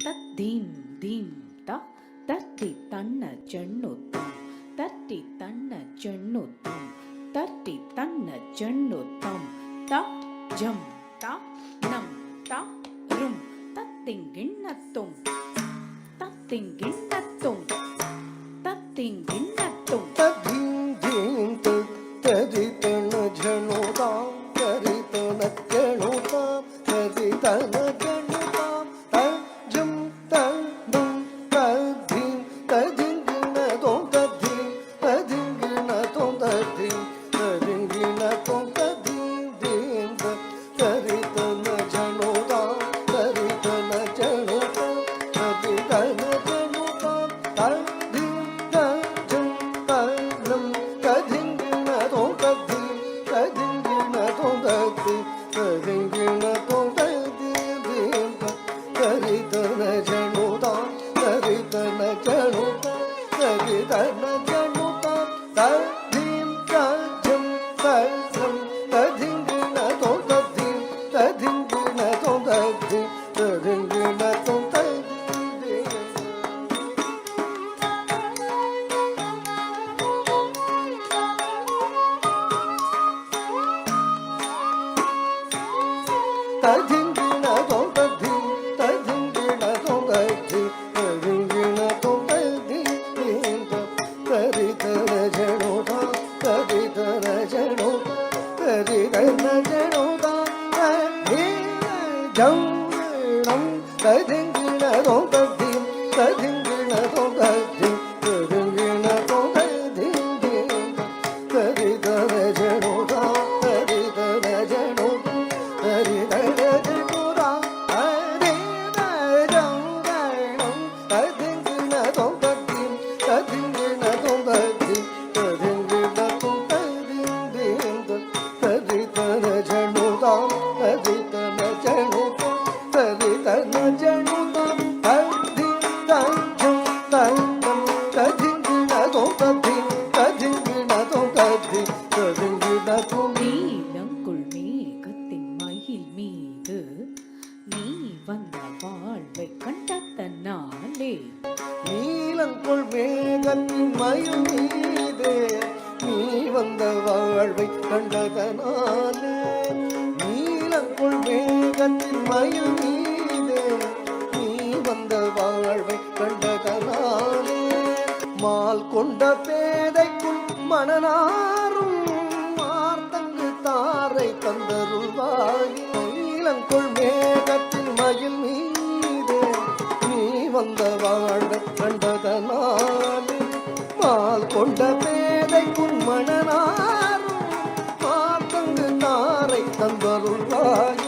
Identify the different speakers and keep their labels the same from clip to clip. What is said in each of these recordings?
Speaker 1: தத்தீம் theme த தத்தி தன்ன செண்ணுத்தம் தத்தி தன்ன செண்ணுத்தம் தத்தி தன்ன செண்ணுத்தம் த ஜம் த நம் த ரும் தத்திங்கிண்ணத்தும் தத்திங்கிண்ணத்தும் தத்திங்கிண்ணத்தும்
Speaker 2: ததீம் தீம் தரிதன ஜனுதாம் தரிதன ஜனுதாம் தரிதன ஜனுதாம் தஜம் ததும் ததீம் ததிங்கிணதோம் ததீம் ததிங்கிணதோம் ததீம் ததிங்கிணதோம் ததீம் தீம் தரிதன ஜனுதாம் தரிதன ஜனுதாம் தரிதன ஜனுதாம் ததீம் தஜம் தனம் ததிங்கிணதோம் ததீம் ததிங்கிணதோம் ததீம் ததிங்கிணதோம் ததீம் தீம் தரிதன ஜனுதாம் தரிதன ஜனுதாம் தரிதன ஜனுதாம் ததீம் தஜம் தனம் ததிங்கிணதோம் ததீம் ததிங்கிணதோம் ததீம் ததிங்கிணதோம் ததீம் தீம் ததிங்கிணதோம் ததீம் ததிங்கிணதோம் ததீம் ததிங்கிணதோம் ததீம் தீம் தரிதன ஜனுதாம் தரிதன ஜனுதாம் தரிதன ஜனுதாம் ததீம் ஜம் நம் ததிங்கிணதோம் ததீம் ததிங்கிணதோம் ததீம் ததிங்கிணதோம் ததீம் தீம் தரிதன ஜனுதாம் தரிதன ஜனுதாம் தரிதன ஜனுதாம் தரிதனம் ததிங்கிணதோம் ததீம் ததிங்கிணதோம் ததீம் ததிங்கிணதோம் ததீம் தீம் தரிதன ஜனுதாம் தரிதன ஜனுதாம் தரிதன ஜனுதாம் ததீம் தஜம் தனம் ததிங்கிணதோம் ததீம் ததிங்கிணதோம் ததீம் ததிங்கிணதோம்
Speaker 1: நீலங்குள் மேகத்தின் மயில் மீது நீ வந்த வாழ்வை கண்டதனாலே
Speaker 2: நீலங்கொள் மேகத்தின் மயில் மீதே நீ வந்த வாழ்வை கண்டதனாலே நீலங்கொள் மேகத்தின் மயில் மீதே நீ வந்த வாழ்வை கண்டதனாலே மால் கொண்ட பேதைக்குள் மனநாரும் மார்த்தங்கு தாரை தந்தருள்வாய் நீலங்கொள் மேகத்தின் மயில் மீதே நீ வந்த வாழ்வை கண்டதனாலே மால் கொண்ட பேதைக்குள் மனநாரும் மார்த்தங்கு தாரை தந்தருள்வாய்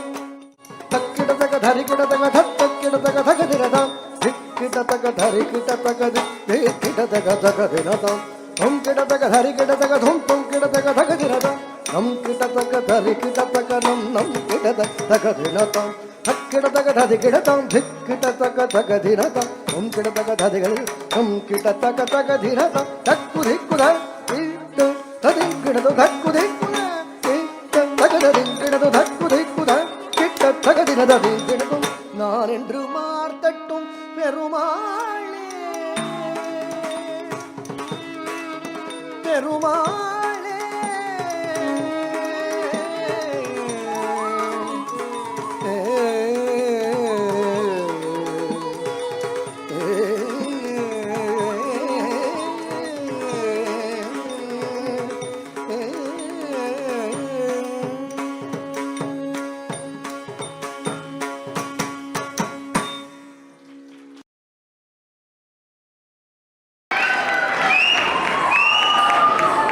Speaker 2: தக்கிடதக தரிக்கிடதக தக்கிடதக தகதிரதாம் திக்கிடதக தரிக்கிடதக திக்கிடதக தகதிரதாம் தொம் கிடதக தரிக்கிடதக தொம் தொம் கிடதக தகதிரதாம் நம் கிடதக தரிக்கிடதக நம் கிடத தகதிரதாம் தக்கிடதக தரிக்கிடதாம் திக்கிடதக தகதிரதாம் தொம் கிடதக ததிகள் நம் கிடதக தகதிரதாம் தக்கு திக்குத திட்டு ததிங்கிடது தக்கு திக்குத திட்டு தகதிங்கிடது தக்கு திக்குத கிட்ட தகதினதும் நான் என்று மார்த்தட்டும் பெருமாளே பெருமாள்